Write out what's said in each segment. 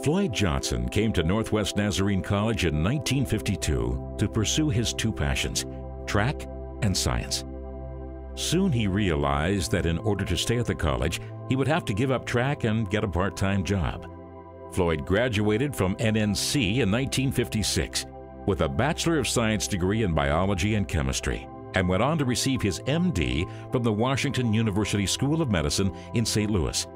Floyd Johnson came to Northwest Nazarene College in 1952 to pursue his two passions, track and science. Soon he realized that in order to stay at the college, he would have to give up track and get a part-time job. Floyd graduated from NNC in 1956 with a Bachelor of Science degree in biology and chemistry, and went on to receive his MD from the Washington University School of Medicine in St. Louis.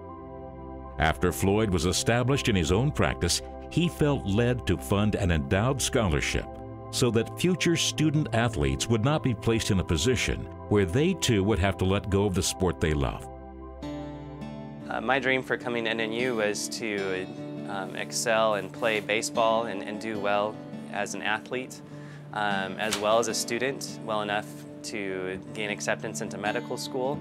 After Floyd was established in his own practice, he felt led to fund an endowed scholarship so that future student athletes would not be placed in a position where they too would have to let go of the sport they love. My dream for coming to NNU was to excel and play baseball and do well as an athlete, as well as a student, well enough to gain acceptance into medical school.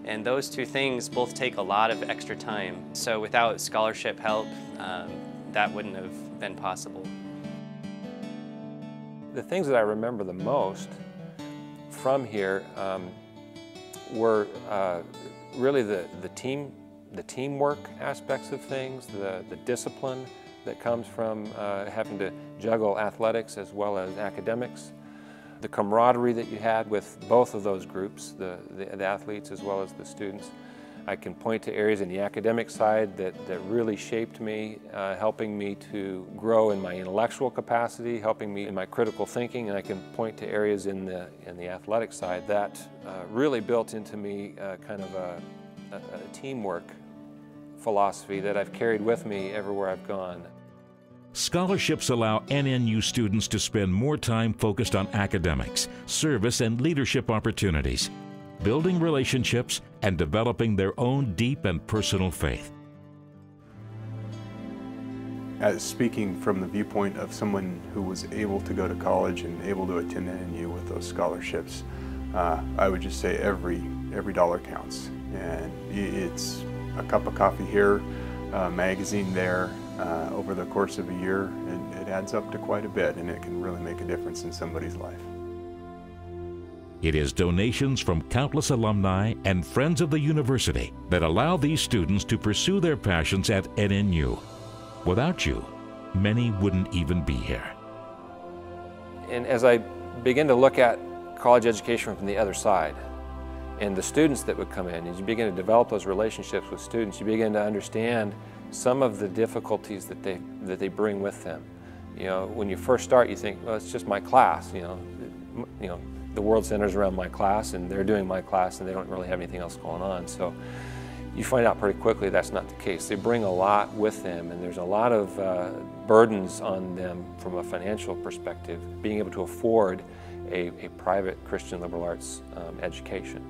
And those two things both take a lot of extra time. So without scholarship help, that wouldn't have been possible. The things that I remember the most from here were really the teamwork aspects of things, the discipline that comes from having to juggle athletics as well as academics, the camaraderie that you had with both of those groups, the athletes as well as the students. I can point to areas in the academic side that really shaped me, helping me to grow in my intellectual capacity, helping me in my critical thinking, and I can point to areas in the athletic side that really built into me kind of a teamwork philosophy that I've carried with me everywhere I've gone. Scholarships allow NNU students to spend more time focused on academics, service, and leadership opportunities, building relationships, and developing their own deep and personal faith. As speaking from the viewpoint of someone who was able to go to college and able to attend NNU with those scholarships, I would just say every dollar counts. And it's a cup of coffee here, a magazine there, over the course of a year, and it adds up to quite a bit, and it can really make a difference in somebody's life. It is donations from countless alumni and friends of the university that allow these students to pursue their passions at NNU. Without you, many wouldn't even be here. And as I begin to look at college education from the other side, and the students that would come in, as you begin to develop those relationships with students, you begin to understand some of the difficulties that they bring with them. You know, when you first start, you think, well, it's just my class. You know, the world centers around my class, and they're doing my class, and they don't really have anything else going on. So you find out pretty quickly that's not the case. They bring a lot with them, and there's a lot of burdens on them from a financial perspective, being able to afford a private Christian liberal arts education.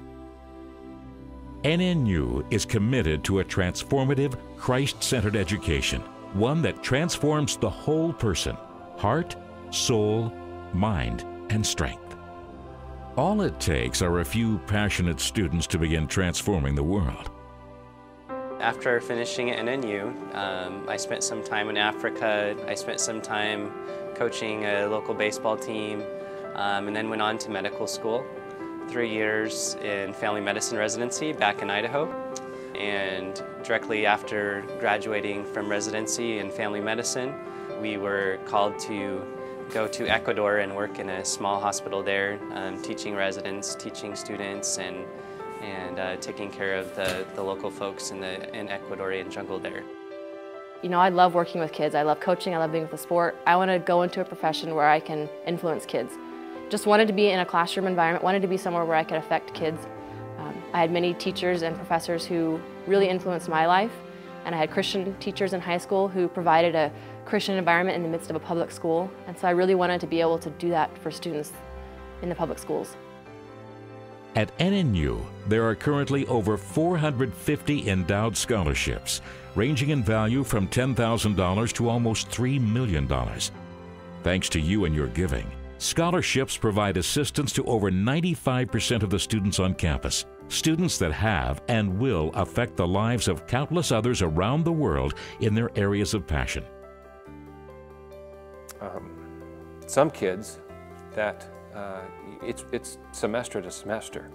NNU is committed to a transformative, Christ-centered education, one that transforms the whole person, heart, soul, mind, and strength. All it takes are a few passionate students to begin transforming the world. After finishing at NNU, I spent some time in Africa. I spent some time coaching a local baseball team, and then went on to medical school. 3 years in family medicine residency back in Idaho. And directly after graduating from residency in family medicine, we were called to go to Ecuador and work in a small hospital there, teaching residents, teaching students, and taking care of the local folks in Ecuadorian jungle there. You know, I love working with kids. I love coaching. I love being with the sport. I want to go into a profession where I can influence kids. Just wanted to be in a classroom environment, wanted to be somewhere where I could affect kids. I had many teachers and professors who really influenced my life, and I had Christian teachers in high school who provided a Christian environment in the midst of a public school, and so I really wanted to be able to do that for students in the public schools. At NNU, there are currently over 450 endowed scholarships, ranging in value from $10,000 to almost $3 million. Thanks to you and your giving, scholarships provide assistance to over 95% of the students on campus, students that have and will affect the lives of countless others around the world in their areas of passion. Some kids that it's semester to semester,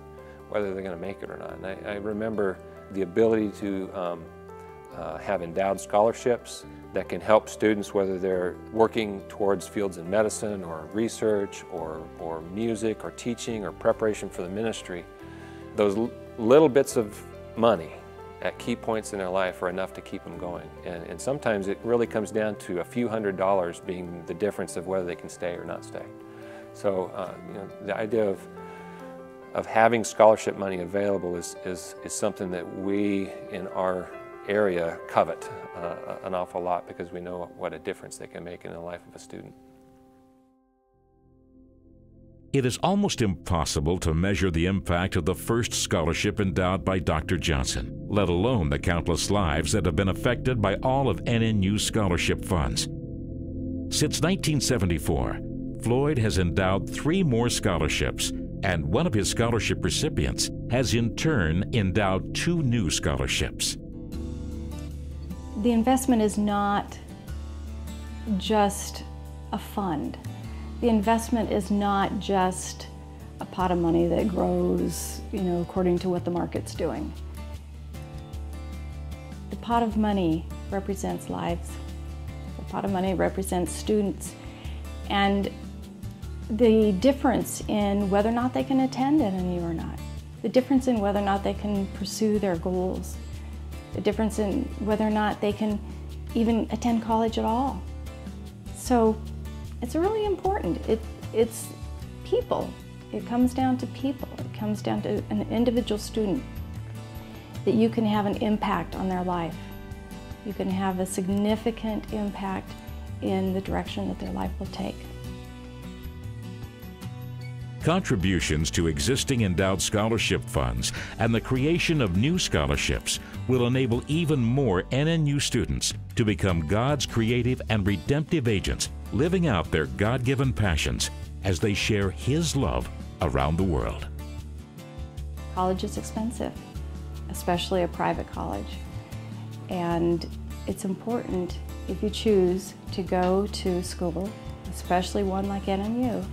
whether they're going to make it or not. And I remember the ability to have endowed scholarships that can help students, whether they're working towards fields in medicine or research or music or teaching or preparation for the ministry. Those little bits of money at key points in their life are enough to keep them going. And sometimes it really comes down to a few $100s being the difference of whether they can stay or not stay. So the idea of having scholarship money available is something that we in our area covet an awful lot, because we know what a difference they can make in the life of a student. It is almost impossible to measure the impact of the first scholarship endowed by Dr. Johnson, let alone the countless lives that have been affected by all of NNU's scholarship funds. Since 1974, Floyd has endowed 3 more scholarships, and one of his scholarship recipients has in turn endowed 2 new scholarships. The investment is not just a fund. The investment is not just a pot of money that grows, according to what the market's doing. The pot of money represents lives. The pot of money represents students. And the difference in whether or not they can attend NNU or not, the difference in whether or not they can pursue their goals, the difference in whether or not they can even attend college at all. So it's really important. It's people. It comes down to people. It comes down to an individual student, that you can have an impact on their life. You can have a significant impact in the direction that their life will take. Contributions to existing endowed scholarship funds and the creation of new scholarships will enable even more NNU students to become God's creative and redemptive agents, living out their God-given passions as they share His love around the world. College is expensive, especially a private college. And it's important, if you choose to go to school, especially one like NNU,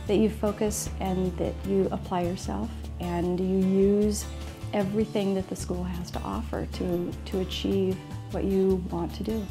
that you focus and that you apply yourself and you use everything that the school has to offer to achieve what you want to do.